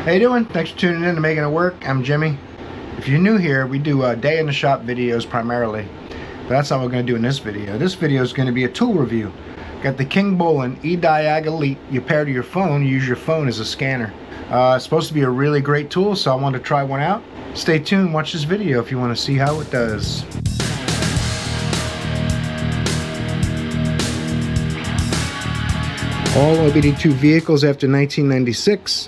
How you doing? Thanks for tuning in to Making It Work. I'm Jimmy. If you're new here, we do day in the shop videos primarily. But that's not what we're going to do in this video. This video is going to be a tool review. Got the Kingbolen Ediag Elite. You pair to your phone, you use your phone as a scanner. It's supposed to be a really great tool, so I wanted to try one out. Stay tuned, watch this video if you want to see how it does. All OBD2 vehicles after 1996.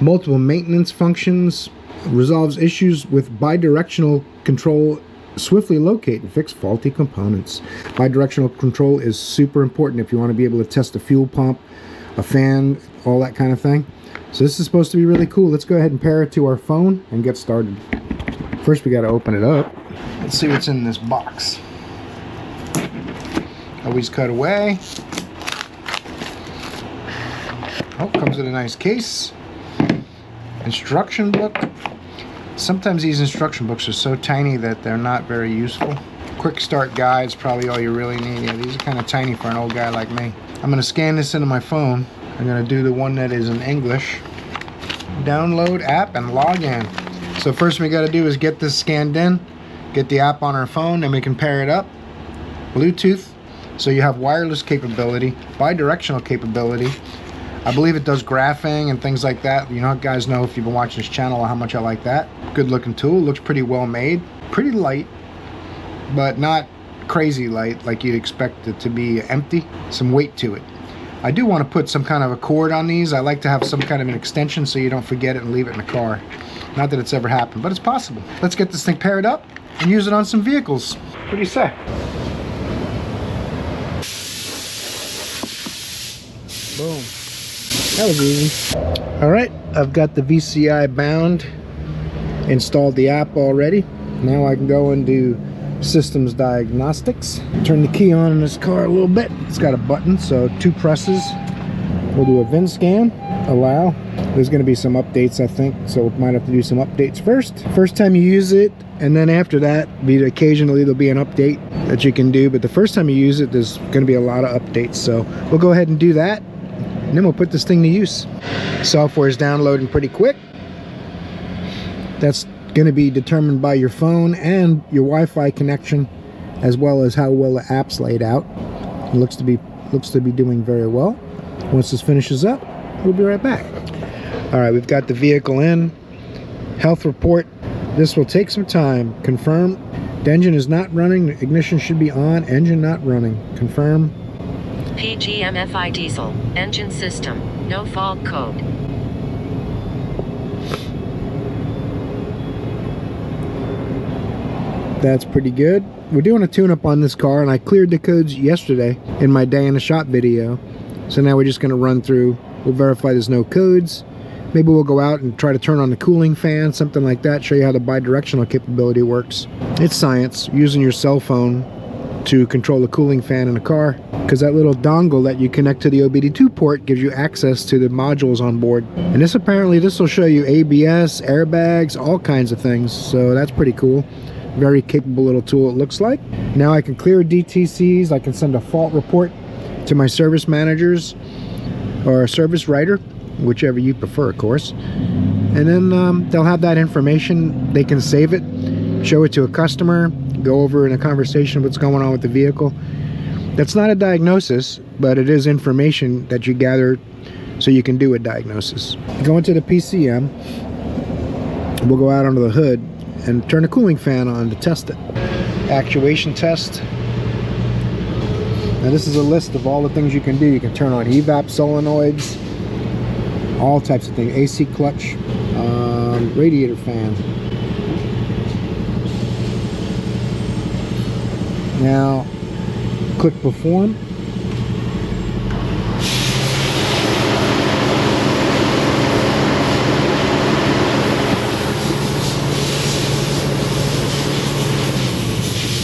Multiple maintenance functions. Resolves issues with bidirectional control. Swiftly locate and fix faulty components. Bidirectional control is super important if you want to be able to test a fuel pump, a fan, all that kind of thing. So this is supposed to be really cool. Let's go ahead and pair it to our phone and get started. First we got to open it up. Let's see what's in this box. Always cut away. Oh, comes in a nice case. Instruction book. Sometimes these instruction books are so tiny that they're not very useful. Quick start guide's probably all you really need. Yeah, these are kind of tiny for an old guy like me. I'm going to scan this into my phone. I'm going to do the one that is in English. Download app and log in. So first we got to do is get this scanned in, get the app on our phone, then we can pair it up. Bluetooth, so you have wireless capability, bidirectional capability. I believe it does graphing and things like that. You know, guys know if you've been watching this channel how much I like that. Good looking tool, looks pretty well made. Pretty light, but not crazy light like you'd expect it to be empty. Some weight to it. I do want to put some kind of a cord on these. I like to have some kind of an extension so you don't forget it and leave it in the car. Not that it's ever happened, but it's possible. Let's get this thing paired up and use it on some vehicles. What do you say? Boom. That was easy. Alright, I've got the VCI bound, installed the app already. Now I can go and do systems diagnostics. Turn the key on in this car a little bit. It's got a button, so 2 presses. We'll do a VIN scan, allow. There's going to be some updates, I think, so we might have to do some updates first. First time you use it, and then after that, occasionally there'll be an update that you can do, but the first time you use it, there's going to be a lot of updates, so we'll go ahead and do that. And then we'll put this thing to use. Software is downloading pretty quick. That's going to be determined by your phone and your Wi-Fi connection, as well as how well the app's laid out. It looks to be doing very well. Once this finishes up, we'll be right back. All right, we've got the vehicle in. Health report. This will take some time. Confirm. The engine is not running. The ignition should be on. Engine not running. Confirm. PGMFI diesel, engine system, no fault code. That's pretty good. We're doing a tune-up on this car, and I cleared the codes yesterday in my day in the shop video. So now we're just going to run through. We'll verify there's no codes. Maybe we'll go out and try to turn on the cooling fan, something like that, show you how the bidirectional capability works. It's science, using your cell phone to control the cooling fan in a car, because that little dongle that you connect to the OBD2 port gives you access to the modules on board. And this will show you ABS, airbags, all kinds of things, so that's pretty cool. Very capable little tool it looks like. Now I can clear DTCs, I can send a fault report to my service managers or a service writer, whichever you prefer, of course. And then they'll have that information. They can save it, show it to a customer, go over in a conversation what's going on with the vehicle. That's not a diagnosis, but it is information that you gather so you can do a diagnosis. Go into the PCM. We'll go out under the hood and turn the cooling fan on to test it. Actuation test. Now this is a list of all the things you can do. You can turn on evap solenoids, all types of things. AC clutch, radiator fan. Now, click perform.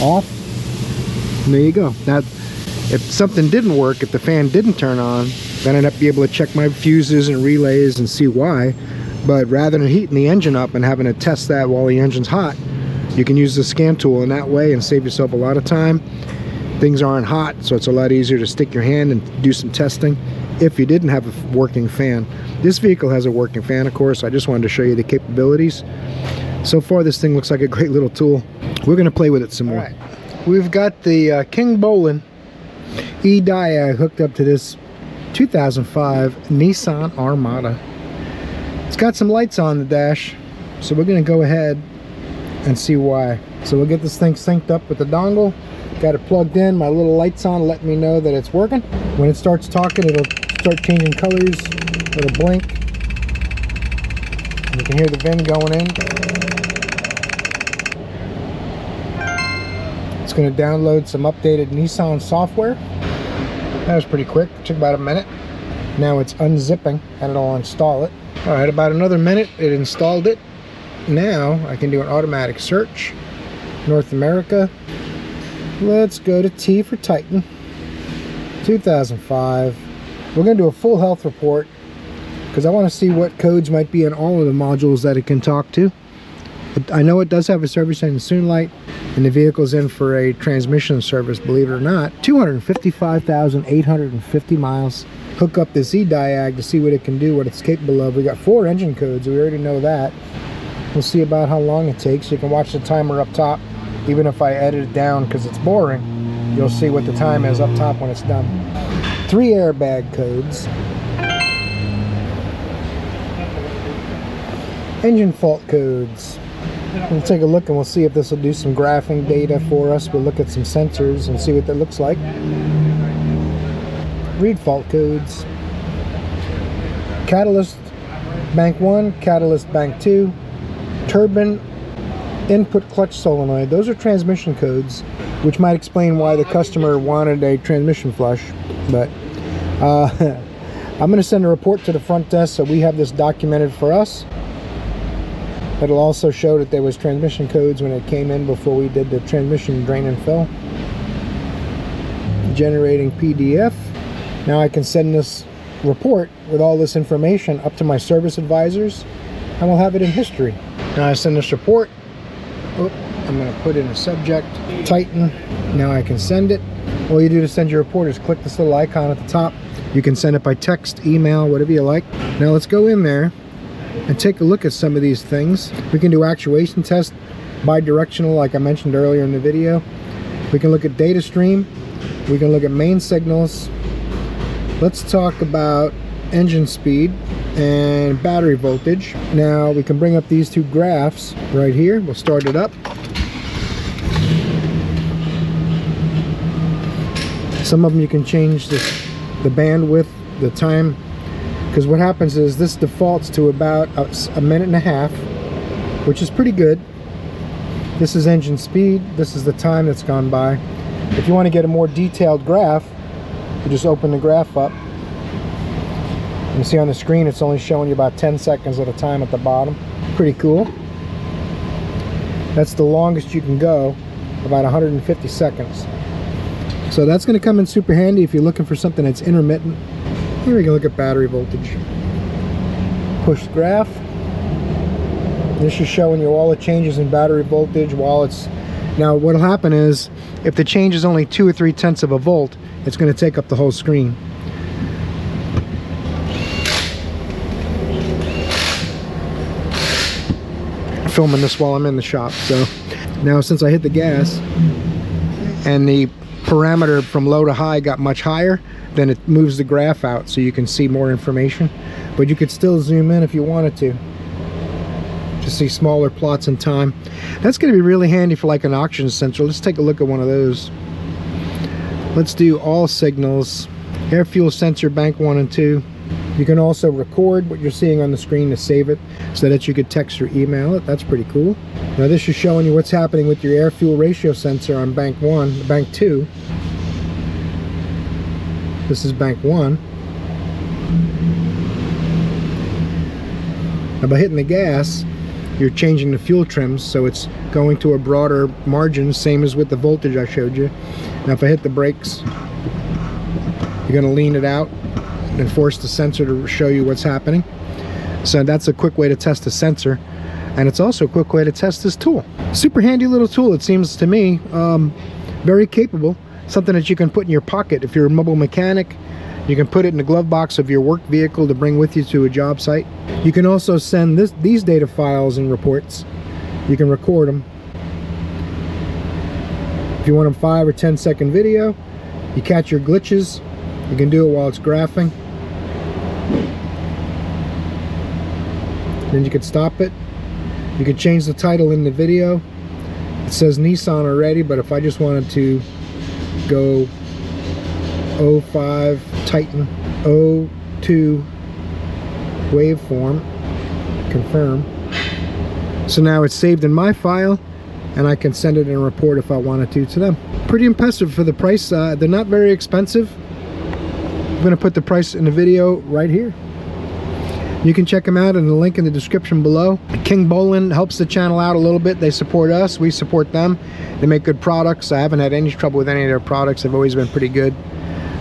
Off. And there you go. Now, if something didn't work, if the fan didn't turn on, then I'd have to be able to check my fuses and relays and see why. But rather than heating the engine up and having to test that while the engine's hot, you can use the scan tool in that way and save yourself a lot of time. Things aren't hot, so it's a lot easier to stick your hand and do some testing. if you didn't have a working fan. This vehicle has a working fan, of course. I just wanted to show you the capabilities. So far, this thing looks like a great little tool. We're gonna play with it some more. All right. We've got the Kingbolen Ediag hooked up to this 2005 Nissan Armada. It's got some lights on the dash, so we're gonna go ahead and see why. So we'll get this thing synced up with the dongle. Got it plugged in, my little lights on, letting me know that it's working. When it starts talking, it'll start changing colors, it'll blink. You can hear the VIN going in. It's going to download some updated Nissan software. That was pretty quick, took about a minute. Now it's unzipping and it'll install it. All right, about another minute, it installed it. Now I can do an automatic search. North America. Let's go to T for Titan. 2005. We're going to do a full health report because I want to see what codes might be in all of the modules that it can talk to. But I know it does have a service engine soon light, and the vehicle's in for a transmission service, believe it or not. 255,850 miles. Hook up this EDIAG to see what it can do, what it's capable of. We got 4 engine codes, we already know that. We'll see about how long it takes. You can watch the timer up top. Even if I edit it down because it's boring, you'll see what the time is up top when it's done. 3 airbag codes. Engine fault codes. We'll take a look and we'll see if this will do some graphing data for us. We'll look at some sensors and see what that looks like. Read fault codes. Catalyst bank 1, catalyst bank 2, turbine input clutch solenoid. Those are transmission codes, which might explain why the customer wanted a transmission flush. But I'm going to send a report to the front desk so we have this documented for us. It'll also show that there was transmission codes when it came in before we did the transmission drain and fill. Generating PDF. Now I can send this report with all this information up to my service advisors and we'll have it in history. Now I send this report. Oh, I'm going to put in a subject, Titan. Now I can send it. All you do to send your report is click this little icon at the top. You can send it by text, email, whatever you like. Now let's go in there and take a look at some of these things. We can do actuation test, bi-directional like I mentioned earlier in the video. We can look at data stream. We can look at main signals. Let's talk about engine speed and battery voltage. Now we can bring up these 2 graphs right here. We'll start it up. Some of them you can change the bandwidth, the time, because what happens is this defaults to about a minute and a half, which is pretty good. This is engine speed. This is the time that's gone by. If you want to get a more detailed graph, you just open the graph up. You see on the screen it's only showing you about 10 seconds at a time at the bottom. Pretty cool. That's the longest you can go, about 150 seconds. So that's going to come in super handy if you're looking for something that's intermittent. Here we can look at battery voltage. Push the graph. This is showing you all the changes in battery voltage while it's... Now what'll happen is if the change is only 2 or 3 tenths of a volt, it's going to take up the whole screen. Filming this while I'm in the shop. So now since I hit the gas and the parameter from low to high got much higher, then it moves the graph out so you can see more information, but you could still zoom in if you wanted to see smaller plots in time. That's going to be really handy for like an oxygen sensor. Let's take a look at one of those. Let's do all signals, air fuel sensor bank 1 and 2. You can also record what you're seeing on the screen to save it so that you could text or email it. That's pretty cool. Now this is showing you what's happening with your air fuel ratio sensor on bank 1, bank 2. This is bank 1. Now by hitting the gas, you're changing the fuel trims so it's going to a broader margin, same as with the voltage I showed you. Now if I hit the brakes, you're going to lean it out and force the sensor to show you what's happening. So that's a quick way to test the sensor, and it's also a quick way to test this tool. Super handy little tool, it seems to me. Very capable, something that you can put in your pocket if you're a mobile mechanic. You can put it in the glove box of your work vehicle to bring with you to a job site. You can also send these data files and reports. You can record them. If you want a 5 or 10 second video, you catch your glitches, you can do it while it's graphing. Then you can stop it. You can change the title in the video. It says Nissan already, but if I just wanted to go 05 Titan 02 waveform, confirm. So now it's saved in my file, and I can send it in a report if I wanted to them. Pretty impressive for the price. They're not very expensive. I'm going to put the price in the video right here. You can check them out in the link in the description below. Kingbolen helps the channel out a little bit. They support us, we support them. They make good products. I haven't had any trouble with any of their products. They've always been pretty good.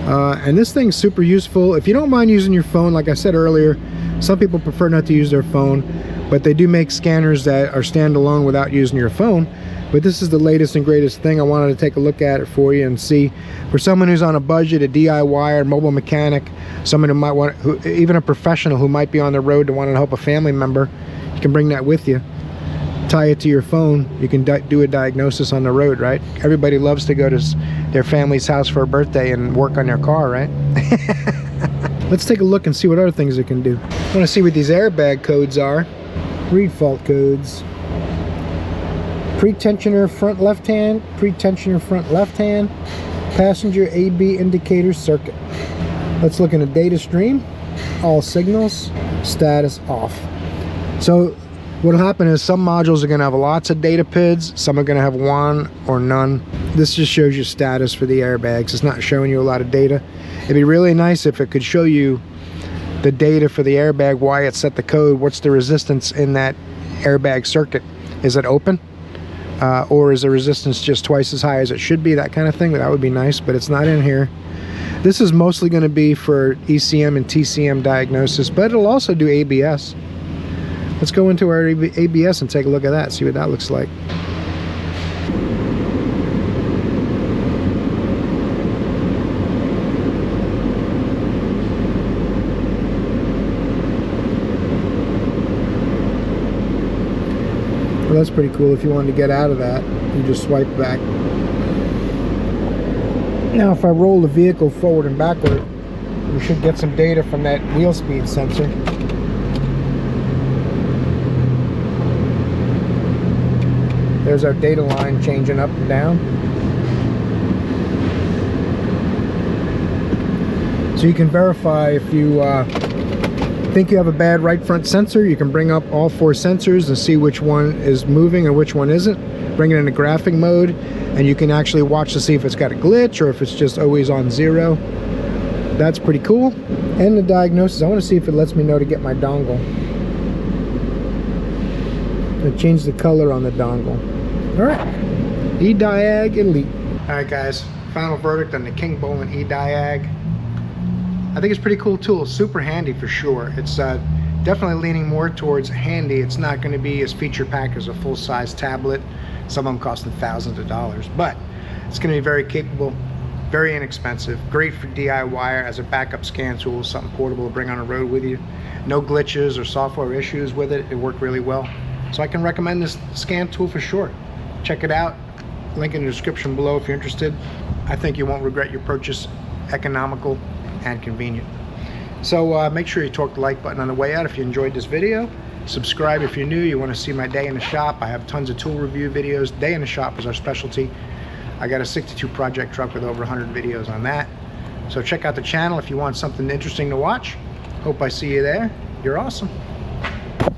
And this thing's super useful. If you don't mind using your phone, like I said earlier, some people prefer not to use their phone, but they do make scanners that are standalone without using your phone. But this is the latest and greatest thing. I wanted to take a look at it for you and see, for someone who's on a budget, a DIY or mobile mechanic, someone who might want, even a professional who might be on the road to want to help a family member, you can bring that with you. Tie it to your phone. You can do a diagnosis on the road, right? Everybody loves to go to their family's house for a birthday and work on their car, right? Let's take a look and see what other things it can do. I want to see what these airbag codes are. Read fault codes. Pre-tensioner front left hand, pre-tensioner front left hand, passenger AB indicator circuit. Let's look in the data stream. All signals, status off. So what'll happen is some modules are going to have lots of data PIDs, some are going to have one or none. This just shows you status for the airbags. It's not showing you a lot of data. It'd be really nice if it could show you the data for the airbag, why it set the code, what's the resistance in that airbag circuit. Is it open? Or is the resistance just twice as high as it should be, that kind of thing. That would be nice, but it's not in here. This is mostly going to be for ECM and TCM diagnosis, but it'll also do ABS. Let's go into our ABS and take a look at that, see what that looks like. Well, that's pretty cool. If you wanted to get out of that, you just swipe back. Now if I roll the vehicle forward and backward, we should get some data from that wheel speed sensor. There's our data line changing up and down. So you can verify if you think you have a bad right front sensor, you can bring up all 4 sensors and see which one is moving and which one isn't. Bring it into graphing mode, and you can actually watch to see if it's got a glitch or if it's just always on 0. That's pretty cool. And the diagnosis, I want to see if it lets me know to get my dongle. It changed the color on the dongle. Alright, EDIAG Elite. Alright guys, final verdict on the Kingbolen Ediag. I think it's a pretty cool tool, super handy for sure. It's definitely leaning more towards handy. It's not going to be as feature packed as a full-size tablet. Some of them costing thousands of dollars, but it's going to be very capable, very inexpensive, great for DIY as a backup scan tool, something portable to bring on the road with you. No glitches or software issues with it. It worked really well. So I can recommend this scan tool for sure. Check it out. Link in the description below if you're interested. I think you won't regret your purchase. Economical and convenient. So make sure you torque the like button on the way out if you enjoyed this video. Subscribe if you're new, you want to see my day in the shop. I have tons of tool review videos. Day in the shop is our specialty. I got a 62 project truck with over 100 videos on that. So check out the channel if you want something interesting to watch. Hope I see you there. You're awesome.